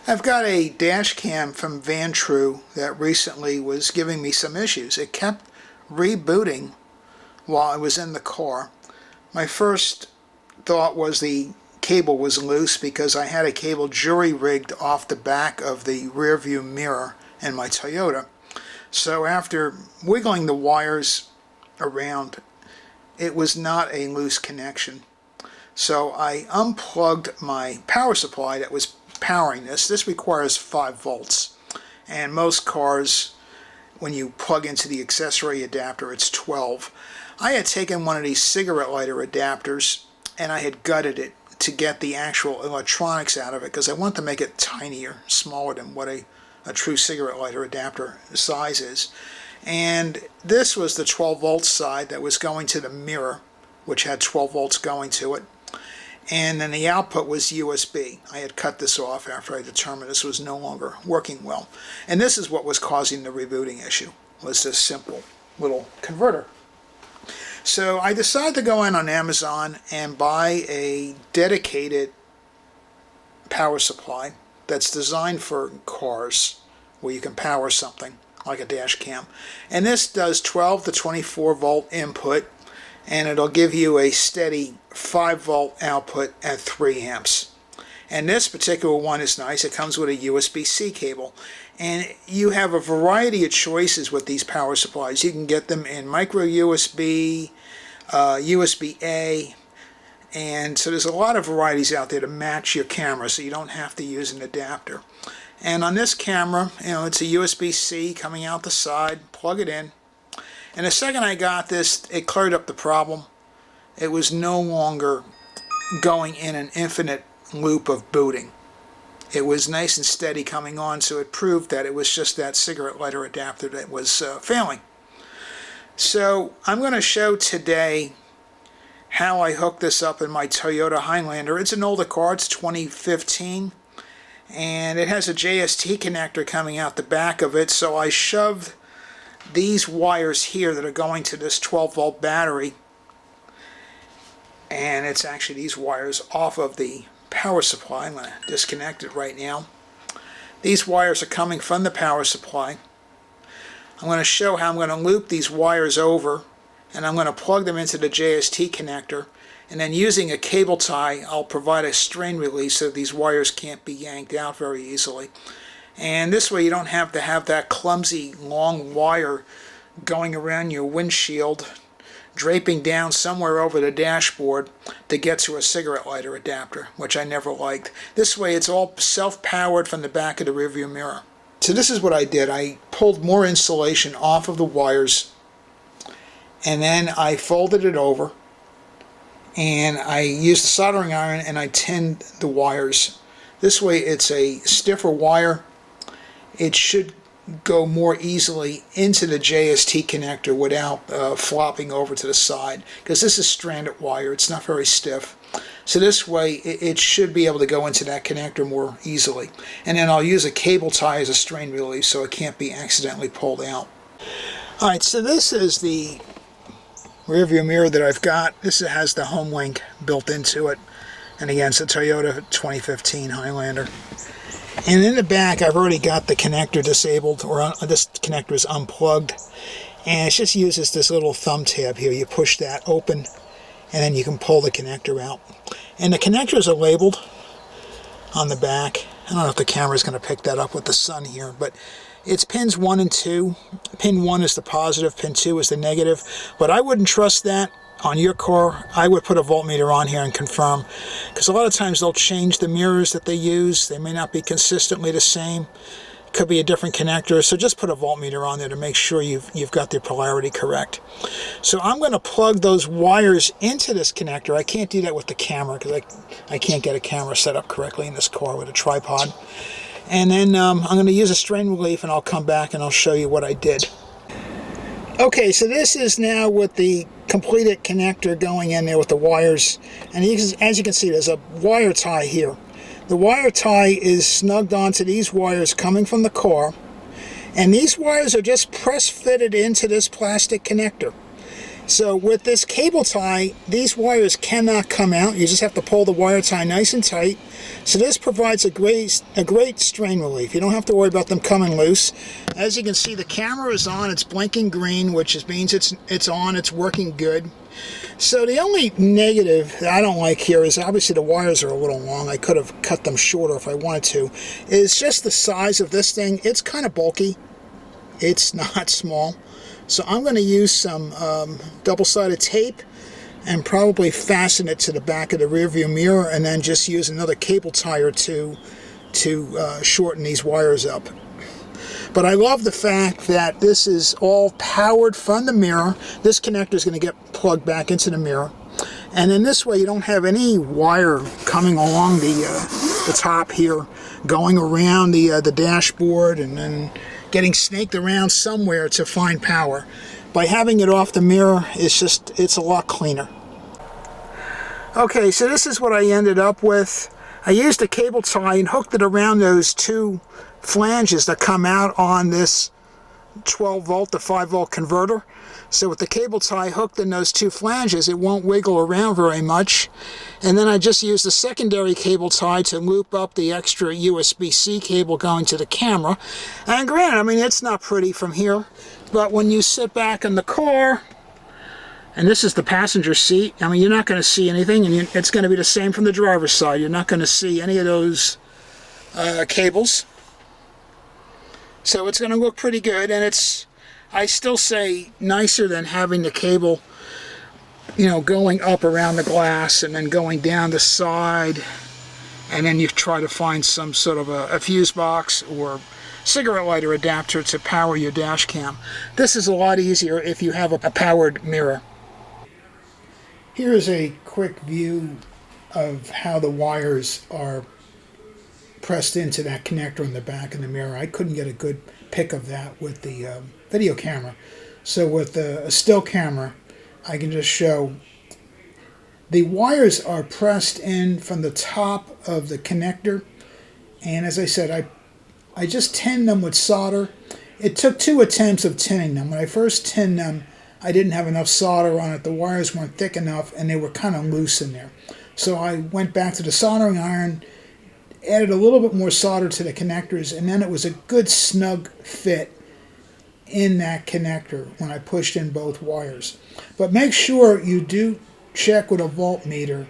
I've got a dash cam from Vantrue that recently was giving me some issues. It kept rebooting while I was in the car. My first thought was the cable was loose because I had a cable jury-rigged off the back of the rear view mirror in my Toyota. So after wiggling the wires around, it was not a loose connection. So I unplugged my power supply that was powering this. This requires 5 volts, and most cars, when you plug into the accessory adapter, it's 12. I had taken one of these cigarette lighter adapters and I had gutted it to get the actual electronics out of it because I want to make it tinier, smaller than what a true cigarette lighter adapter size is. And this was the 12 volt side that was going to the mirror, which had 12 volts going to it. And then the output was USB. I had cut this off after I determined this was no longer working well. And this is what was causing the rebooting issue, was this simple little converter. So I decided to go in on Amazon and buy a dedicated power supply that's designed for cars where you can power something like a dash cam. And this does 12 to 24 volt input, and it'll give you a steady 5 volt output at 3 amps. And this particular one is nice. It comes with a USB-C cable. And you have a variety of choices with these power supplies. You can get them in micro USB, USB-A, and so there's a lot of varieties out there to match your camera so you don't have to use an adapter. And on this camera, it's a USB-C coming out the side, plug it in. And the second I got this, it cleared up the problem. It was no longer going in an infinite loop of booting. It was nice and steady coming on, so it proved that it was just that cigarette lighter adapter that was failing. So I'm going to show today how I hooked this up in my Toyota Highlander. It's an older car, it's 2015, and it has a JST connector coming out the back of it, so I shoved these wires here that are going to this 12 volt battery, and it's actually these wires off of the power supply. I'm going to disconnect it right now. These wires are coming from the power supply. I'm going to show how I'm going to loop these wires over, and I'm going to plug them into the JST connector, and then using a cable tie I'll provide a strain release so these wires can't be yanked out very easily. And this way you don't have to have that clumsy long wire going around your windshield, draping down somewhere over the dashboard to get to a cigarette lighter adapter, which I never liked. This way it's all self-powered from the back of the rearview mirror. So this is what I did. I pulled more insulation off of the wires, and then I folded it over, and I used the soldering iron and I tinned the wires. This way it's a stiffer wire. It should go more easily into the JST connector without flopping over to the side, because this is stranded wire. It's not very stiff. So this way it should be able to go into that connector more easily. And then I'll use a cable tie as a strain release so it can't be accidentally pulled out. Alright, so this is the rear view mirror that I've got. This has the home link built into it. And again, it's a Toyota 2015 Highlander. And in the back, I've already got the connector disabled, or this connector is unplugged. And it just uses this little thumb tab here. You push that open, and then you can pull the connector out. And the connectors are labeled on the back. I don't know if the camera's going to pick that up with the sun here, but it's pins 1 and 2. Pin 1 is the positive, pin 2 is the negative. But I wouldn't trust that on your car. I would put a voltmeter on here and confirm, because a lot of times they'll change the mirrors that they use. They may not be consistently the same. It could be a different connector, so just put a voltmeter on there to make sure you've got the polarity correct. So I'm going to plug those wires into this connector. I can't do that with the camera because I can't get a camera set up correctly in this car with a tripod. And then I'm going to use a strain relief, and I'll come back and I'll show you what I did. Okay, so this is now with the completed connector going in there with the wires, and as you can see, there's a wire tie here. The wire tie is snugged onto these wires coming from the car, and these wires are just press fitted into this plastic connector. So with this cable tie, these wires cannot come out. You just have to pull the wire tie nice and tight. So this provides a great strain relief. You don't have to worry about them coming loose. As you can see, the camera is on. It's blinking green, which means it's on. It's working good. So the only negative that I don't like here is obviously the wires are a little long. I could have cut them shorter if I wanted to. Is just the size of this thing. It's kind of bulky. It's not small. So I'm going to use some double-sided tape and probably fasten it to the back of the rearview mirror, and then just use another cable tie or two to shorten these wires up. But I love the fact that this is all powered from the mirror. This connector is going to get plugged back into the mirror. And in this way, you don't have any wire coming along the top here, going around the dashboard and then getting snaked around somewhere to find power. By having it off the mirror, it's a lot cleaner. Okay, so this is what I ended up with. I used a cable tie and hooked it around those two flanges that come out on this 12 volt to 5 volt converter. So with the cable tie hooked in those two flanges, it won't wiggle around very much. And then I just used the secondary cable tie to loop up the extra USB-C cable going to the camera. And granted, I mean, it's not pretty from here, but when you sit back in the car, and this is the passenger seat, I mean, you're not going to see anything, and it's going to be the same from the driver's side. You're not going to see any of those cables. So it's going to look pretty good, and it's, I still say, nicer than having the cable, you know, going up around the glass and then going down the side, and then you try to find some sort of a fuse box or cigarette lighter adapter to power your dash cam. This is a lot easier if you have a powered mirror. Here's a quick view of how the wires are pressed into that connector in the back of the mirror. I couldn't get a good pic of that with the video camera. So with a still camera, I can just show the wires are pressed in from the top of the connector. And as I said, I just tinned them with solder. It took 2 attempts of tinning them. When I first tinned them, I didn't have enough solder on it. The wires weren't thick enough and they were kind of loose in there. So I went back to the soldering iron, added a little bit more solder to the connectors, and then it was a good snug fit in that connector when I pushed in both wires. But make sure you do check with a voltmeter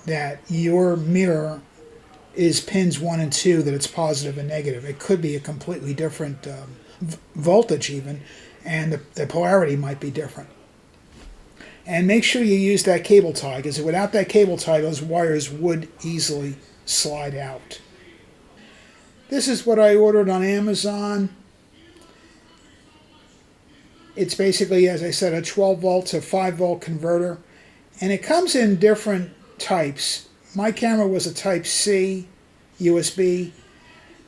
that your mirror is pins 1 and 2, that it's positive and negative. It could be a completely different voltage even, and the polarity might be different. And make sure you use that cable tie, because without that cable tie, those wires would easily slide out. This is what I ordered on Amazon. It's basically, as I said, a 12 volt to 5 volt converter, and it comes in different types. My camera was a type C USB.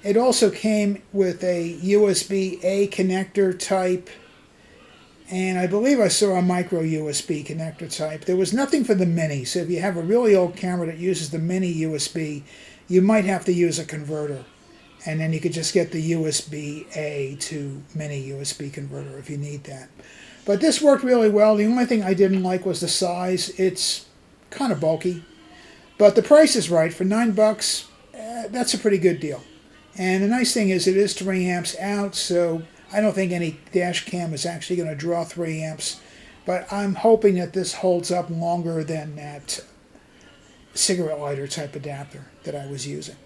It also came with a USB-A connector type, and I believe I saw a micro USB connector type. There was nothing for the mini, so if you have a really old camera that uses the mini USB, you might have to use a converter. And then you could just get the USB-A to mini USB converter if you need that. But this worked really well. The only thing I didn't like was the size. It's kind of bulky. But the price is right. For $9, that's a pretty good deal. And the nice thing is it is 3 amps out, so I don't think any dash cam is actually going to draw 3 amps. But I'm hoping that this holds up longer than that cigarette lighter type adapter that I was using.